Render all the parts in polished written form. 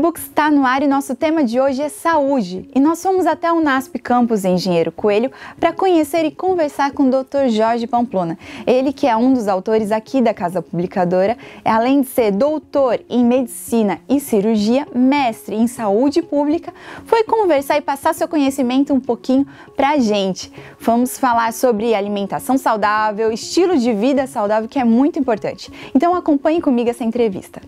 Books está no ar e nosso tema de hoje é saúde. E nós fomos até o NASP Campus Engenheiro Coelho para conhecer e conversar com o Dr. Jorge Pamplona. Ele que é um dos autores aqui da Casa Publicadora, além de ser doutor em medicina e cirurgia, mestre em saúde pública, foi conversar e passar seu conhecimento um pouquinho para a gente. Vamos falar sobre alimentação saudável, estilo de vida saudável, que é muito importante. Então acompanhe comigo essa entrevista.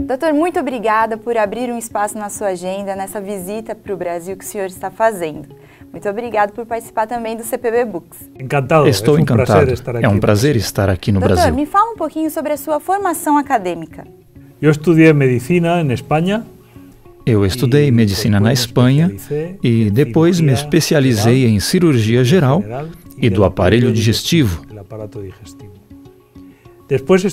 Doutor, muito obrigada por abrir um espaço na sua agenda nessa visita para o Brasil que o senhor está fazendo. Muito obrigado por participar também do CPB Books. Encantado. Estou encantado. É um prazer estar aqui no Doutor, Brasil. me fala um pouquinho sobre a sua formação acadêmica. Eu estudei medicina na Espanha. Eu estudei medicina na Espanha e depois me especializei em cirurgia geral e do aparelho digestivo. Depois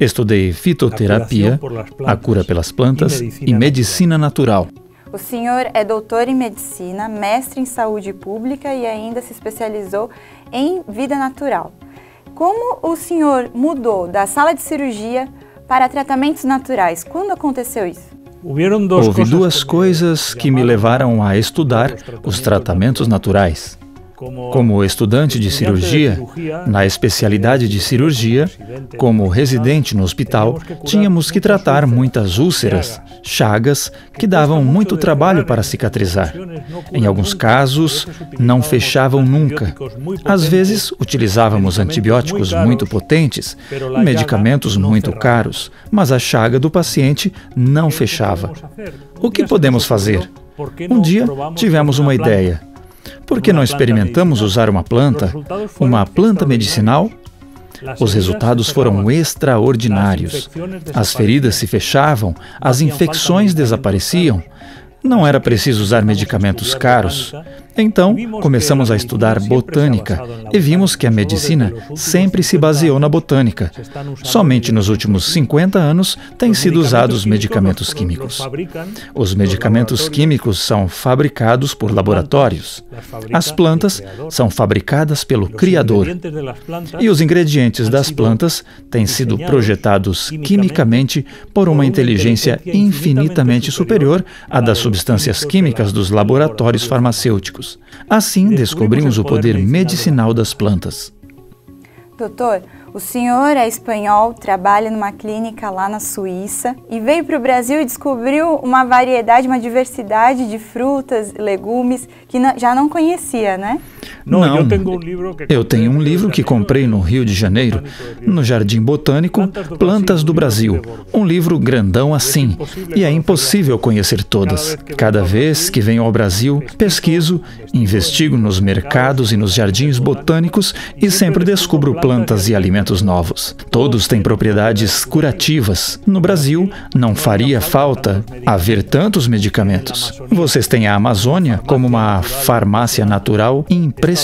estudei fitoterapia, a cura pelas plantas e medicina natural. O senhor é doutor em medicina, mestre em saúde pública e ainda se especializou em vida natural. Como o senhor mudou da sala de cirurgia para tratamentos naturais? Quando aconteceu isso? Houve duas coisas que me levaram a estudar os tratamentos naturais. Como estudante de cirurgia, na especialidade de cirurgia, como residente no hospital, tínhamos que tratar muitas úlceras, chagas, que davam muito trabalho para cicatrizar. Em alguns casos, não fechavam nunca. Às vezes, utilizávamos antibióticos muito potentes, medicamentos muito caros, mas a chaga do paciente não fechava. O que podemos fazer? Um dia, tivemos uma ideia. Por que não experimentamos usar uma planta medicinal? Os resultados foram extraordinários. As feridas se fechavam, as infecções desapareciam. Não era preciso usar medicamentos caros. Então, começamos a estudar botânica e vimos que a medicina sempre se baseou na botânica. Somente nos últimos 50 anos têm sido usados medicamentos químicos. Os medicamentos químicos são fabricados por laboratórios. As plantas são fabricadas pelo Criador. E os ingredientes das plantas têm sido projetados quimicamente por uma inteligência infinitamente superior à das substâncias químicas dos laboratórios farmacêuticos. Assim, descobrimos o poder medicinal das plantas. Doutor, o senhor é espanhol, trabalha numa clínica lá na Suíça e veio para o Brasil e descobriu uma variedade, uma diversidade de frutas, legumes que já não conhecia, né? Não, eu tenho um livro que comprei no Rio de Janeiro, no Jardim Botânico, Plantas do Brasil. Um livro grandão assim, e é impossível conhecer todas. Cada vez que venho ao Brasil, pesquiso, investigo nos mercados e nos jardins botânicos e sempre descubro plantas e alimentos novos. Todos têm propriedades curativas. No Brasil, não faria falta haver tantos medicamentos. Vocês têm a Amazônia como uma farmácia natural impressionante.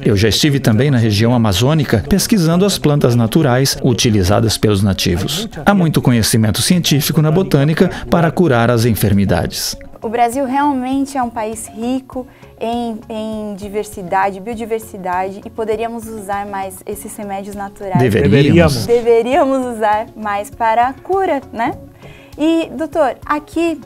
Eu já estive também na região amazônica pesquisando as plantas naturais utilizadas pelos nativos. Há muito conhecimento científico na botânica para curar as enfermidades. O Brasil realmente é um país rico em diversidade, biodiversidade, e poderíamos usar mais esses remédios naturais. Deveríamos usar mais para a cura, né? E, doutor, aqui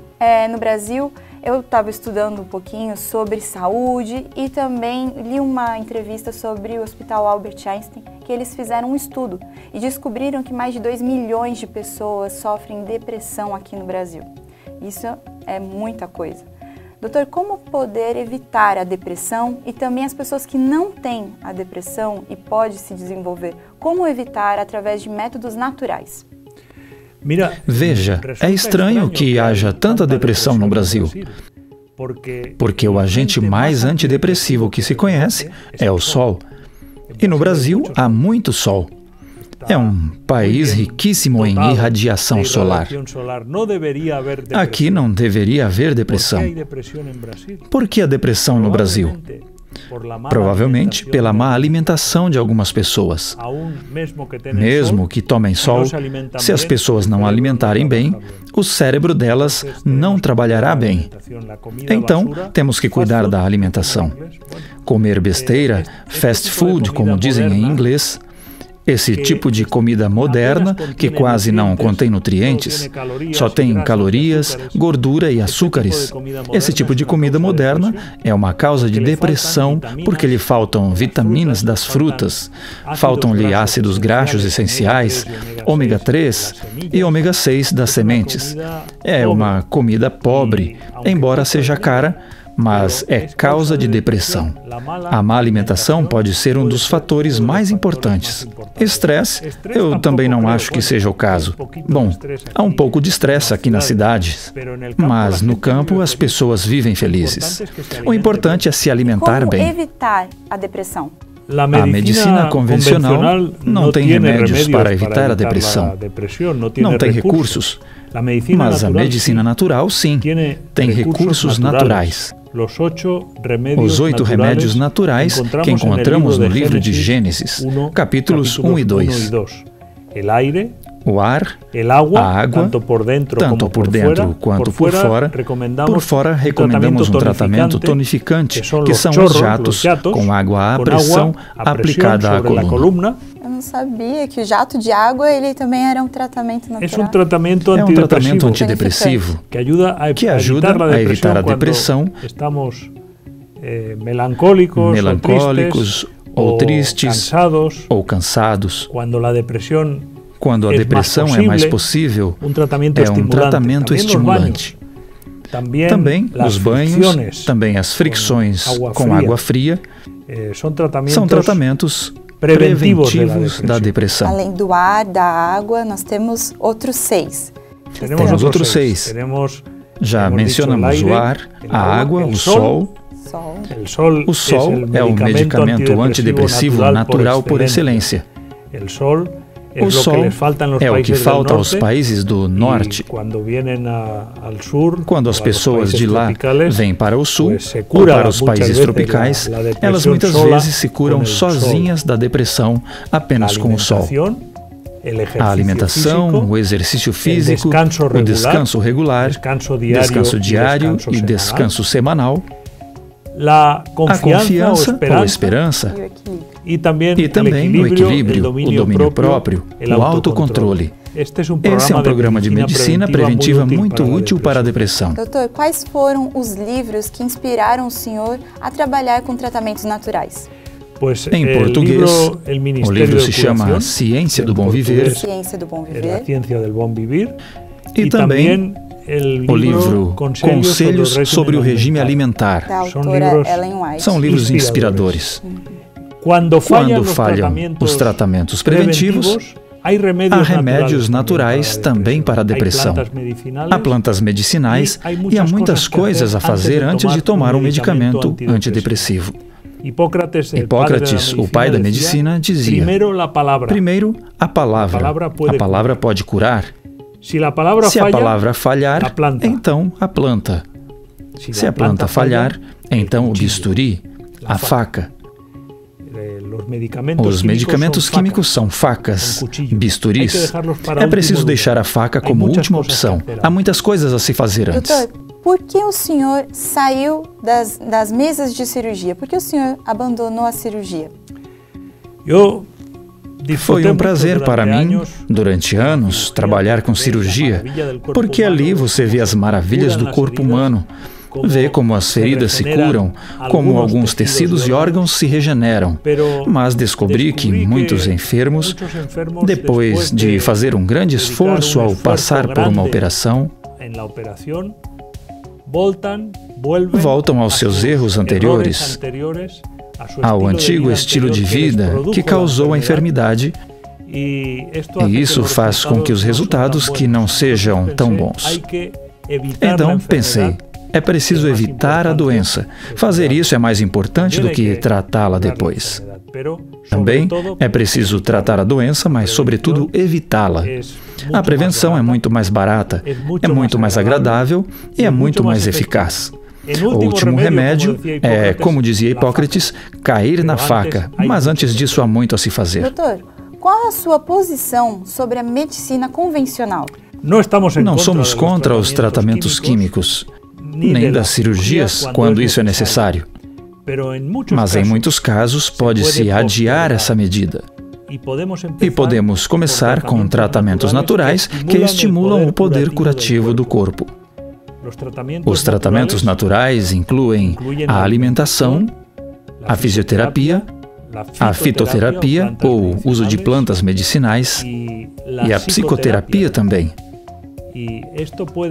no Brasil, eu estava estudando um pouquinho sobre saúde e também li uma entrevista sobre o Hospital Albert Einstein, que eles fizeram um estudo e descobriram que mais de 2 milhões de pessoas sofrem depressão aqui no Brasil. Isso é muita coisa. Doutor, como poder evitar a depressão e também as pessoas que não têm a depressão e pode se desenvolver? Como evitar através de métodos naturais? Veja, é estranho que haja tanta depressão no Brasil, porque o agente mais antidepressivo que se conhece é o sol. E no Brasil há muito sol. É um país riquíssimo em irradiação solar. Aqui não deveria haver depressão. Por que a depressão no Brasil? Provavelmente pela má alimentação de algumas pessoas. Mesmo que tomem sol, se as pessoas não alimentarem bem, o cérebro delas não trabalhará bem. Então, temos que cuidar da alimentação. Comer besteira, fast food, como dizem em inglês, esse tipo de comida moderna, que quase não contém nutrientes, só tem calorias, gordura e açúcares. Esse tipo de comida moderna é uma causa de depressão porque lhe faltam vitaminas das frutas, faltam-lhe ácidos graxos essenciais, ômega 3 e ômega 6 das sementes. É uma comida pobre, embora seja cara, mas é causa de depressão. A má alimentação pode ser um dos fatores mais importantes. Estresse, eu também não acho que seja o caso. Bom, há um pouco de estresse aqui nas cidades, mas no campo as pessoas vivem felizes. O importante é se alimentar bem. Como evitar a depressão? A medicina convencional não tem remédios para evitar a depressão, não tem recursos, mas a medicina natural, sim, tem recursos naturais. Os 8 remédios naturais que encontramos no livro de Gênesis, capítulos 1 e 2. O ar, a água, tanto por dentro quanto por fora. Por fora, recomendamos um tratamento tonificante, que são os jatos, com água à pressão aplicada à coluna. Eu não sabia que o jato de água ele também era um tratamento natural. É um tratamento antidepressivo que ajuda a evitar a depressão, melancólicos ou tristes ou cansados. Quando a depressão é mais possível, é um tratamento estimulante. Também os banhos, também as fricções com água fria, são tratamentos preventivos da depressão. Além do ar, da água, nós temos outros 6. Temos outros 6. Já mencionamos o ar, a água, o sol. O sol é o medicamento antidepressivo natural por excelência. O sol é o que falta aos países do norte. Quando as pessoas de lá vêm para o sul ou para os países tropicais, elas muitas vezes se curam sozinhas da depressão apenas com o sol. A alimentação, o exercício físico, o descanso regular, descanso diário e descanso semanal, a confiança ou esperança, e também o equilíbrio, o domínio próprio, o autocontrole. Esse é um programa de medicina preventiva muito útil para a depressão. Doutor, quais foram os livros que inspiraram o senhor a trabalhar com tratamentos naturais? Em português, o livro se chama Ciência do Bom Viver. E também o livro Conselhos sobre o Regime Alimentar. Da autora Ellen White. São livros inspiradores. Quando falham os tratamentos preventivos, há remédios naturais também para a depressão. Há plantas medicinais e há muitas coisas a fazer antes de tomar um medicamento antidepressivo. Hipócrates, o pai da medicina, dizia: primeiro, a palavra pode curar. Se a palavra falhar, então a planta. Se a planta falhar, então o bisturi, a faca. Os medicamentos químicos são facas, bisturis. É preciso deixar a faca como última opção. Há muitas coisas a se fazer antes. Doutor, por que o senhor saiu das mesas de cirurgia? Por que o senhor abandonou a cirurgia? Foi um prazer para mim, durante anos, trabalhar com cirurgia, porque ali você vê as maravilhas do corpo humano, vê como as feridas se curam, como alguns tecidos e órgãos se regeneram. Mas descobri que muitos enfermos, depois de fazer um grande esforço ao passar por uma operação, voltam aos seus erros anteriores, ao antigo estilo de vida que causou a enfermidade, e isso faz com que os resultados que não sejam tão bons. Então pensei, é preciso evitar a doença. Fazer isso é mais importante do que tratá-la depois. Também é preciso tratar a doença, mas sobretudo evitá-la. A prevenção é muito mais barata, é muito mais agradável e é muito mais eficaz. O último remédio é, como dizia Hipócrates, cair na faca, mas antes disso há muito a se fazer. Doutor, qual a sua posição sobre a medicina convencional? Não somos contra os tratamentos químicos, nem das cirurgias, quando isso é necessário. Mas em muitos casos pode-se adiar essa medida. E podemos começar com tratamentos naturais que estimulam o poder curativo do corpo. Os tratamentos naturais incluem a alimentação, a fisioterapia, a fitoterapia ou uso de plantas medicinais e a psicoterapia também.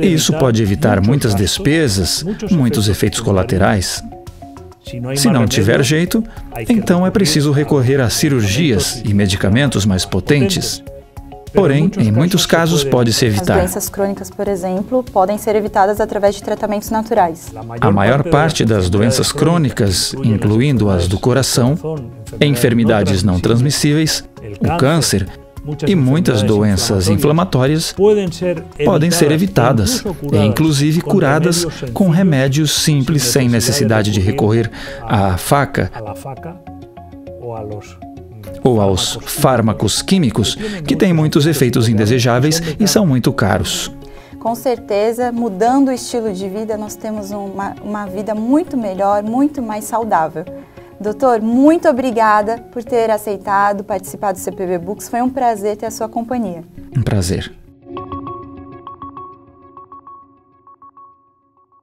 Isso pode evitar muitas despesas, muitos efeitos colaterais. Se não tiver jeito, então é preciso recorrer a cirurgias e medicamentos mais potentes. Porém, em muitos casos pode-se evitar. As doenças crônicas, por exemplo, podem ser evitadas através de tratamentos naturais. A maior parte das doenças crônicas, incluindo as do coração, enfermidades não transmissíveis, o câncer e muitas doenças inflamatórias podem ser evitadas e inclusive curadas com remédios simples sem necessidade de recorrer à faca ou aos fármacos químicos, que têm muitos efeitos indesejáveis e são muito caros. Com certeza, mudando o estilo de vida, nós temos uma vida muito melhor, muito mais saudável. Doutor, muito obrigada por ter aceitado participar do CPB Books. Foi um prazer ter a sua companhia. Um prazer.